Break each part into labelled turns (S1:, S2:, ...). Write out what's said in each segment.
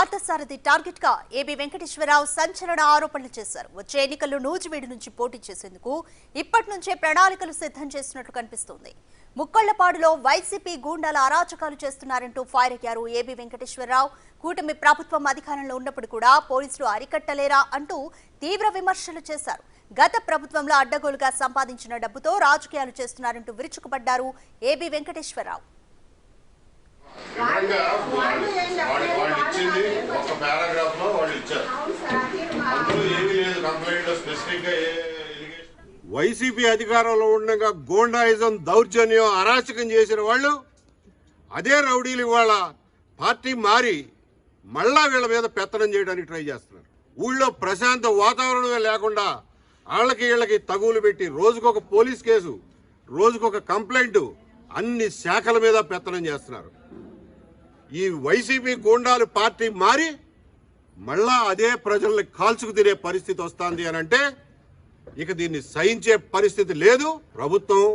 S1: Parthasarathi target గా AB Venkateswararao సంచలన ఆరోపణలు చేశారు. వచ్చే ఎన్నికల్లో నూజివీడు నుంచి పోటీ చేసేందుకు ఇప్పటి నుంచే ప్రణాళికలు సిద్ధం చేస్తున్నట్లు కనిపిస్తోంది. ముక్కళ్లపాడులో వైసీపీ గూండాల అరాచకాలు చేస్తున్నారంటూ ఫైర్ అయ్యారు ఏబీ వెంకటేశ్వరరావు. కూటమి ప్రభుత్వం అధికారంలో ఉన్నప్పుడు కూడా పోలీసులు అరికట్టలేరా అంటూ తీవ్ర విమర్శలు చేశారు. గత ప్రభుత్వంలో అడ్డగోలుగా సంపాదించిన డబ్బుతో రాజకీయాలు చేస్తున్నారంటూ విరుచుకుపడ్డారు ఏబీ వెంకటేశ్వరరావు.
S2: వైసీపీ అధికారంలో ఉండగా గోండాయిజం, దౌర్జన్యం, అరాచకం చేసిన వాళ్ళు అదే రౌడీలు ఇవాళ పార్టీ మారి మళ్ళా వీళ్ళ మీద పెత్తనం చేయడానికి ట్రై చేస్తున్నారు. ఊళ్ళో ప్రశాంత వాతావరణమే లేకుండా వాళ్ళకి వీళ్ళకి తగులు పెట్టి రోజుకొక పోలీస్ కేసు, రోజుకొక కంప్లైంట్, అన్ని శాఖల మీద పెత్తనం చేస్తున్నారు. ఈ వైసీపీ గూండాలు పార్టీ మారి మళ్ళా అదే ప్రజల్ని కాల్చుకు తినే పరిస్థితి వస్తుంది అని అంటే ఇక దీన్ని సహించే పరిస్థితి లేదు. ప్రభుత్వం,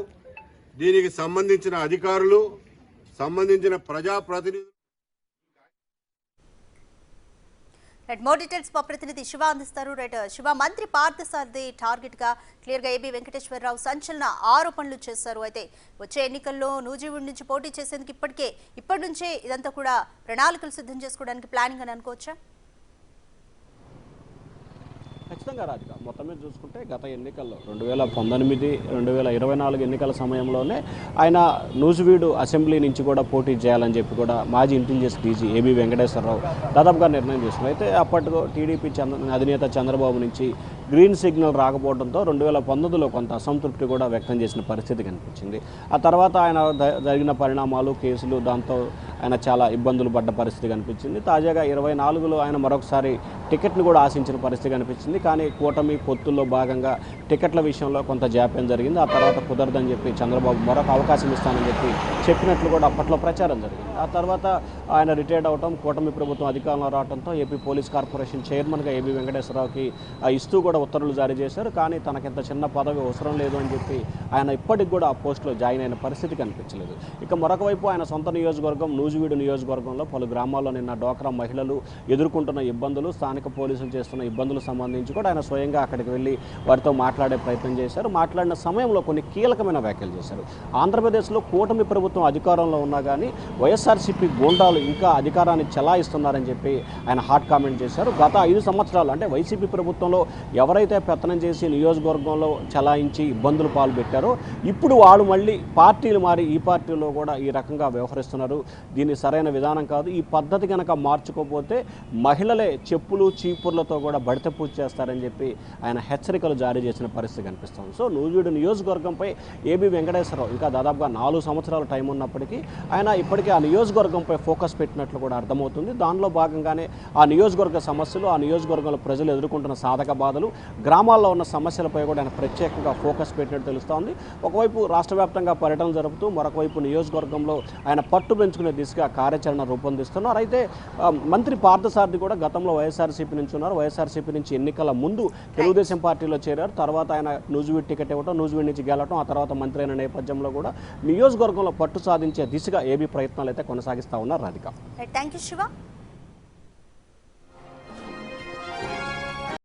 S2: దీనికి సంబంధించిన అధికారులు, సంబంధించిన ప్రజాప్రతినిధులు.
S1: మోర్ డీటెయిల్స్ మా ప్రతినిధి శివ అందిస్తారు. శివ, మంత్రి పార్థసారథి టార్గెట్ గా క్లియర్ గా ఏబీ వెంకటేశ్వరరావు సంచలన ఆరోపణలు చేశారు. అయితే వచ్చే ఎన్నికల్లో నూజివీడు నుంచి పోటీ చేసేందుకు ఇప్పటి నుంచే ఇదంతా కూడా ప్రణాళికలు సిద్ధం చేసుకోవడానికి ప్లానింగ్ అని అనుకోవచ్చా?
S3: ఖచ్చితంగా రాధిక, మొత్తం మీద చూసుకుంటే గత ఎన్నికల్లో 2019, 2024 ఎన్నికల సమయంలోనే ఆయన నూజివీడు అసెంబ్లీ నుంచి కూడా పోటీ చేయాలని చెప్పి కూడా మాజీ ఇంటెలిజెన్స్ డీజీ ఏబీ వెంకటేశ్వరరావు దాదాపుగా నిర్ణయం చేసుకున్నారు. అయితే అప్పటిలో టీడీపీ అధినేత చంద్రబాబు నుంచి గ్రీన్ సిగ్నల్ రాకపోవడంతో 2019లో కొంత అసంతృప్తి కూడా వ్యక్తం చేసిన పరిస్థితి కనిపించింది. ఆ తర్వాత ఆయన జరిగిన పరిణామాలు, కేసులు, దాంతో ఆయన చాలా ఇబ్బందులు పడ్డ పరిస్థితి కనిపించింది. తాజాగా 2024లో ఆయన మరొకసారి టికెట్ను కూడా ఆశించిన పరిస్థితి కనిపించింది. కానీ కూటమి పొత్తుల్లో భాగంగా టికెట్ల విషయంలో కొంత జాప్యం జరిగింది. ఆ తర్వాత కుదరదని చెప్పి చంద్రబాబు మరొక అవకాశం ఇస్తానని చెప్పినట్లు కూడా అప్పట్లో ప్రచారం జరిగింది. ఆ తర్వాత ఆయన రిటైర్డ్ అవటం, కూటమి ప్రభుత్వం అధికారంలో రావడంతో ఏపీ పోలీస్ కార్పొరేషన్ చైర్మన్గా ఏబీ వెంకటేశ్వరరావుకి ఇస్తూ కూడా ఉత్తర్వులు జారీ చేశారు. కానీ తనకింత చిన్న పదవి అవసరం లేదు అని చెప్పి ఆయన ఇప్పటికి కూడా ఆ పోస్టులో జాయిన్ అయిన పరిస్థితి కనిపించలేదు. ఇక మరొక వైపు ఆయన సొంత నియోజకవర్గం నూజివీడు నియోజకవర్గంలో పలు గ్రామాల్లో నిన్న డ్వాక్రా మహిళలు ఎదుర్కొంటున్న ఇబ్బందులు, స్థానిక పోలీసులు చేస్తున్న ఇబ్బందులకు సంబంధించి కూడా ఆయన స్వయంగా అక్కడికి వెళ్ళి వారితో మాట్లాడే ప్రయత్నం చేశారు. మాట్లాడిన సమయంలో కొన్ని కీలకమైన వ్యాఖ్యలు చేశారు. ఆంధ్రప్రదేశ్లో కూటమి ప్రభుత్వం అధికారంలో ఉన్నా కానీ వైఎస్ఆర్సీపీ గూండాలు ఇంకా అధికారాన్ని చెలాయిస్తున్నారని చెప్పి ఆయన హాట్ కామెంట్ చేశారు. గత 5 సంవత్సరాలు అంటే వైసీపీ ప్రభుత్వంలో ఎవరైతే పెత్తనం చేసి నియోజకవర్గంలో చెలాయించి ఇబ్బందులు పాల్పెట్టారో ఇప్పుడు వాళ్ళు మళ్ళీ పార్టీలు మారి ఈ పార్టీలో కూడా ఈ రకంగా వ్యవహరిస్తున్నారు. దీన్ని సరైన విధానం కాదు. ఈ పద్ధతి కనుక మార్చుకోకపోతే మహిళలే చెప్పులు, చీపుర్లతో కూడా బడిత పూజ చేస్తారని చెప్పి ఆయన హెచ్చరికలు జారీ చేసిన పరిస్థితి కనిపిస్తుంది. సో నూజివీడు నియోజకవర్గంపై ఏబీ వెంకటేశ్వరరావు ఇంకా దాదాపుగా 4 సంవత్సరాల టైం ఉన్నప్పటికీ ఆయన ఇప్పటికీ ఆ నియోజకవర్గంపై ఫోకస్ పెట్టినట్లు కూడా అర్థమవుతుంది. దానిలో భాగంగానే ఆ నియోజకవర్గ సమస్యలు, ఆ నియోజకవర్గంలో ప్రజలు ఎదుర్కొంటున్న సాధక బాధలు, గ్రామాల్లో ఉన్న సమస్యలపై కూడా ఆయన ప్రత్యేకంగా ఫోకస్ పెట్టినట్టు తెలుస్తోంది. ఒకవైపు రాష్ట్ర వ్యాప్తంగా పర్యటన జరుపుతూ మరొకవైపు నియోజకవర్గంలో ఆయన పట్టు పెంచుకునే దిశగా కార్యాచరణ రూపొందిస్తున్నారు. అయితే మంత్రి పార్థసారథి కూడా గతంలో వైఎస్ఆర్సీపీ నుంచి ఉన్నారు. వైఎస్ఆర్సీపీ నుంచి ఎన్నికల ముందు తెలుగుదేశం పార్టీలో చేరారు. తర్వాత ఆయన నూజివీడు టికెట్ ఇవ్వటం, నూజివీడు నుంచి గెలవటం, ఆ తర్వాత మంత్రి అయిన నేపథ్యంలో కూడా నియోజకవర్గంలో పట్టు సాధించే దిశగా ఏబీ ప్రయత్నాలు అయితే కొనసాగిస్తా ఉన్నారు. Radhika,
S1: thank you Shiva.